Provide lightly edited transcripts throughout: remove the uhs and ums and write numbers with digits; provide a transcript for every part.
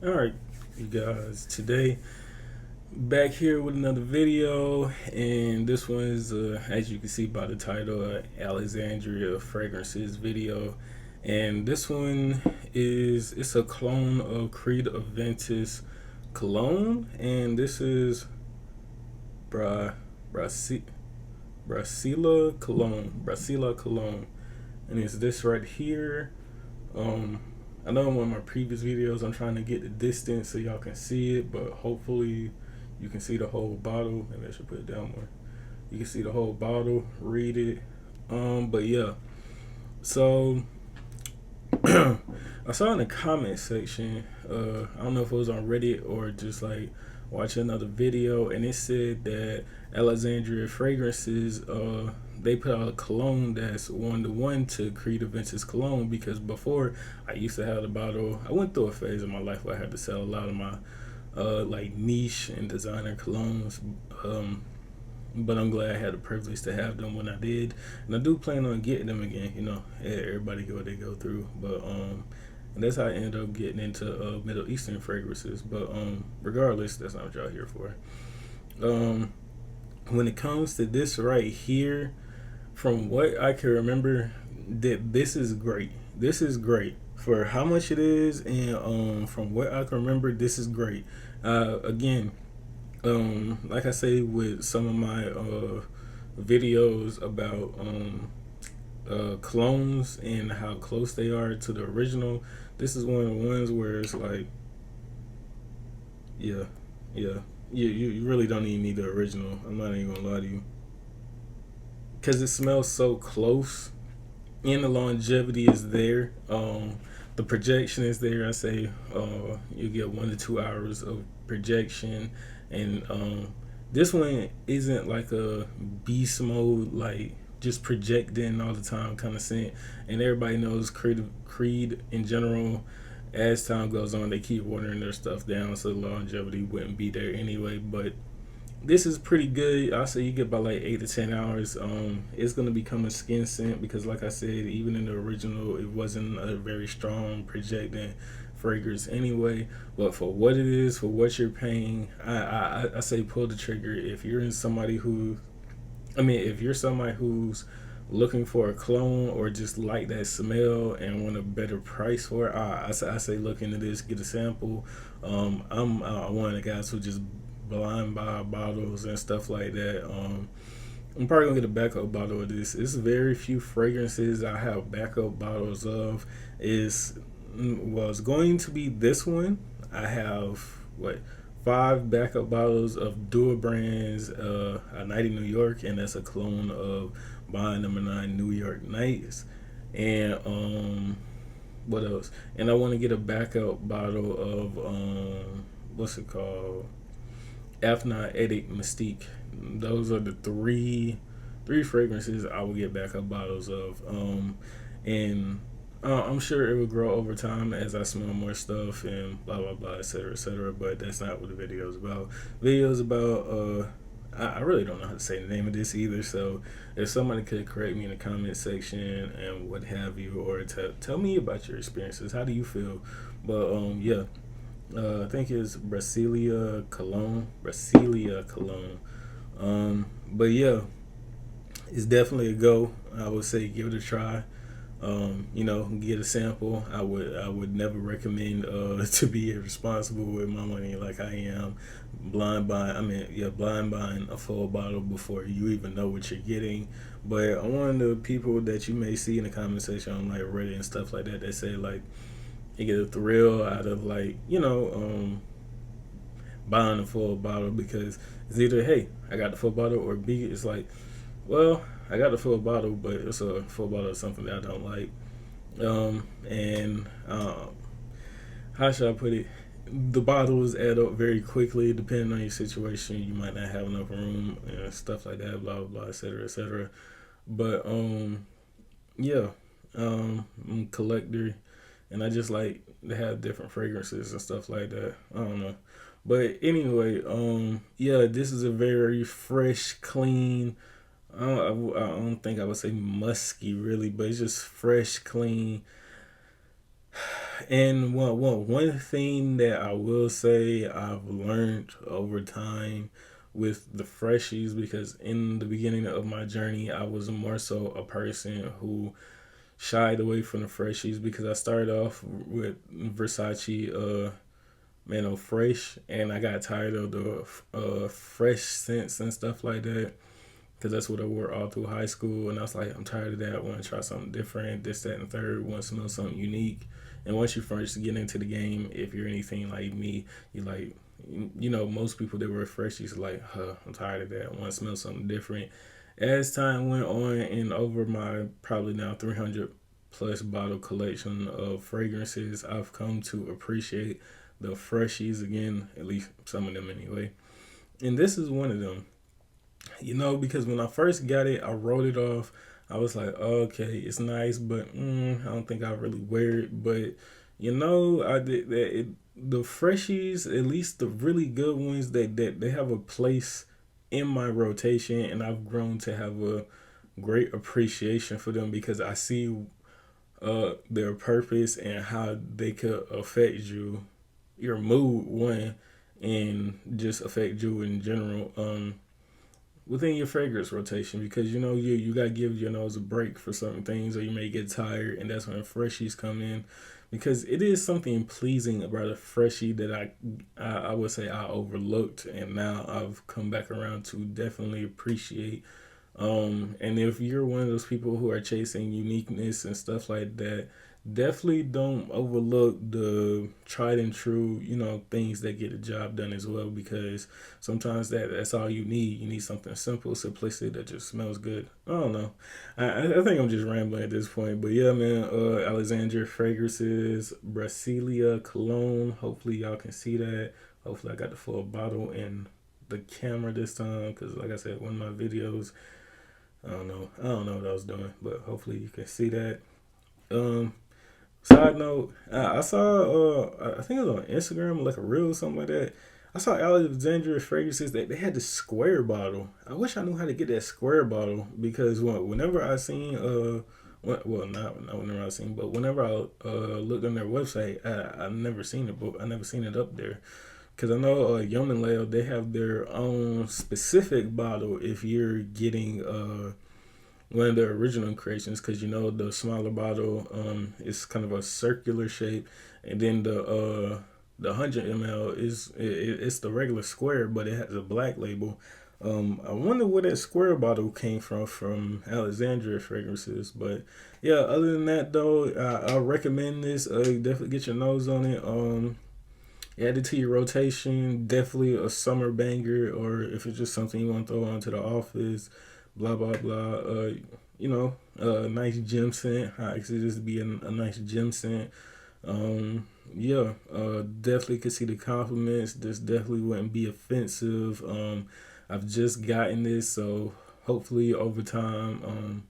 All right, you guys. Today, back here with another video, and this one is, as you can see by the title, Alexandria fragrances video. And this one it's a clone of Creed Aventus cologne, and this is Bra Brasi, Brasilia cologne, and it's this right here. Um, I know in one of my previous videos I'm trying to get the distance so y'all can see it, but hopefully you can see the whole bottle. Maybe I should put it down more. You can see the whole bottle, read it. But yeah. So I saw in the comment section, I don't know if it was on Reddit or just like watching another video, and it said that Alexandria fragrances, they put out a cologne that's 1-to-1 to Creed Aventus cologne, because before I used to have the bottle. I went through a phase in my life where I had to sell a lot of my like niche and designer colognes. But I'm glad I had the privilege to have them when I did, and I do plan on getting them again. Everybody go what they go through, but and that's how I ended up getting into Middle Eastern fragrances. But regardless, that's not what y'all here for. Um, when it comes to this right here, from what I can remember, that this is great. This is great for how much it is, and from what I can remember, this is great. Again, like I say with some of my videos about clones and how close they are to the original, this is one of the ones where it's like, yeah, yeah, you really don't even need the original. I'm not even gonna lie to you, because it smells so close and the longevity is there. The projection is there. I say you get 1 to 2 hours of projection, and this one isn't like a beast mode, like just projecting all the time kind of scent. And everybody knows Creed in general. As time goes on, they keep watering their stuff down, so the longevity wouldn't be there anyway. But this is pretty good. I say you get about like 8 to 10 hours. It's gonna become a skin scent because, like I said, even in the original, it wasn't a very strong projecting fragrance anyway. But for what it is, for what you're paying, I say pull the trigger. If you're in somebody who, if you're somebody who's looking for a clone or just like that smell and want a better price for it, I say look into this, get a sample. I'm one of the guys who just blind buy bottles and stuff like that. I'm probably gonna get a backup bottle of this. It's very few fragrances I have backup bottles of. Is was going to be this one. I have what 5 backup bottles of Dual Brands, a Night in New York, and that's a clone of Bond Number 9 New York Nights. And what else? And I want to get a backup bottle of what's it called? Afna Edik Mystique. Those are the three fragrances I will get backup bottles of. And I'm sure it will grow over time as I smell more stuff and blah blah blah, etc. etc. But that's not what the video is about. Video is about I really don't know how to say the name of this either. So if somebody could correct me in the comment section and what have you, or tell me about your experiences. How do you feel? But yeah. I think it's Brasilia Cologne. But yeah, it's definitely a go. I would say give it a try. Get a sample. I would never recommend to be irresponsible with my money like I am. Blind buying a full bottle before you even know what you're getting. But I'm one of the people that you may see in the comment section on like Reddit and stuff like that. They say like you get a thrill out of like buying a full bottle, because it's either hey I got the full bottle, or B it's like, well, I got the full bottle but it's a full bottle of something that I don't like. And how should I put it, the bottles add up very quickly depending on your situation. You might not have enough room and stuff like that, blah blah blah, etc etc. But yeah, I'm a collector, and I just like to have different fragrances and stuff like that. I don't know, but anyway, yeah, this is a very fresh, clean. I don't think I would say musky really, but it's just fresh, clean. And one thing that I will say I've learned over time with the freshies, because in the beginning of my journey, I was more so a person who shied away from the freshies because I started off with Versace Man Fresh, and I got tired of the fresh scents and stuff like that because that's what I wore all through high school. And I was like, I'm tired of that. I want to try something different, this, that, and third. Want to smell something unique. And once you first get into the game, if you're anything like me, you like, most people that wear freshies are like, I'm tired of that. I want to smell something different. As time went on, and over my probably now 300 plus bottle collection of fragrances, I've come to appreciate the freshies again, at least some of them anyway. And this is one of them. Because when I first got it, I wrote it off. I was like, oh, okay, it's nice, but I don't think I really wear it. But I did that. The freshies, at least the really good ones, that they have a place in my rotation, and I've grown to have a great appreciation for them because I see their purpose and how they could affect your mood, one, and just affect you in general. Within your fragrance rotation, because you gotta give your nose a break for certain things, or you may get tired, and that's when freshies come in, because it is something pleasing about a freshie that I would say I overlooked, and now I've come back around to definitely appreciate. And if you're one of those people who are chasing uniqueness and stuff like that, definitely don't overlook the tried and true, things that get the job done as well. Because sometimes that's all you need. You need something simple, simplicity that just smells good. I don't know. I think I'm just rambling at this point, but yeah, man. Alexandria fragrances, Brasilia cologne. Hopefully y'all can see that. Hopefully I got the full bottle in the camera this time, because like I said, one of my videos, I don't know what I was doing, but hopefully you can see that. Um, Side note, I saw, I think it was on Instagram, like a reel or something like that. I saw Alexandria fragrances that they had the square bottle. I wish I knew how to get that square bottle, because whenever I seen, well, not whenever I seen, but whenever I looked on their website, I never seen it, but I never seen it up there. Because I know Yum and Leo, they have their own specific bottle if you're getting one of the original creations, because the smaller bottle is kind of a circular shape, and then the 100 ml it's the regular square, but it has a black label. I wonder where that square bottle came from Alexandria fragrances. But yeah, other than that though, I recommend this. Definitely get your nose on it. Add it to your rotation. Definitely a summer banger, or if it's just something you want to throw onto the office, blah blah blah. A nice gym scent. I actually just be a nice gym scent. Yeah, definitely could see the compliments. This definitely wouldn't be offensive. I've just gotten this, so hopefully over time,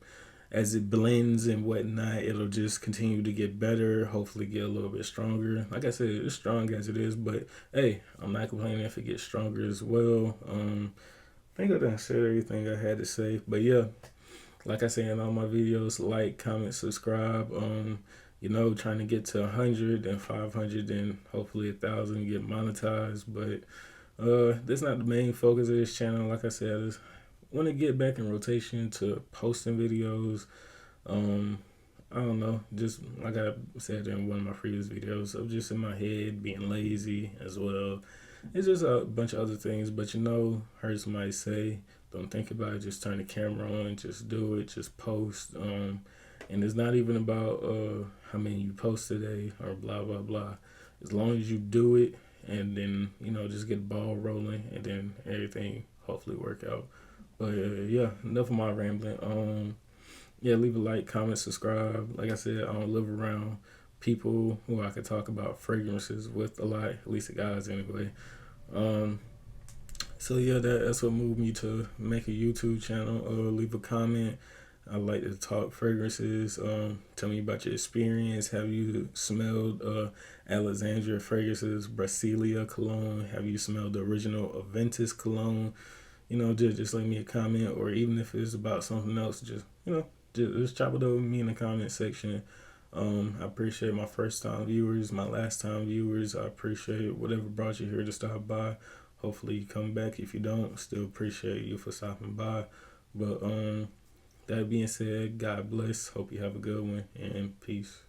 as it blends and whatnot, it'll just continue to get better. Hopefully, get a little bit stronger. Like I said, it's strong as it is, but hey, I'm not complaining if it gets stronger as well. I think I done said everything I had to say, but yeah, like I say in all my videos, like, comment, subscribe. Trying to get to 100 and 500 and hopefully 1,000 get monetized. But that's not the main focus of this channel. Like I said, I just want to get back in rotation to posting videos. Um, I don't know, just like I said in one of my previous videos, I'm just in my head being lazy as well. It's just a bunch of other things, but heard somebody say, don't think about it, just turn the camera on, just do it, just post. And it's not even about how many you post today or blah blah blah. As long as you do it, and then just get the ball rolling, and then everything hopefully work out. But yeah, enough of my rambling. Yeah, leave a like, comment, subscribe. Like I said, I don't live around people who I could talk about fragrances with a lot, at least the guys anyway. Um, so yeah, that's what moved me to make a YouTube channel. Leave a comment. I like to talk fragrances. Tell me about your experience. Have you smelled Alexandria fragrances, Brasilia cologne? Have you smelled the original Aventus cologne? Just leave me a comment, or even if it's about something else, just chop it over with me in the comment section. I appreciate my first time viewers, my last time viewers. I appreciate whatever brought you here to stop by. Hopefully you come back. If you don't, still appreciate you for stopping by. But that being said, God bless. Hope you have a good one and peace.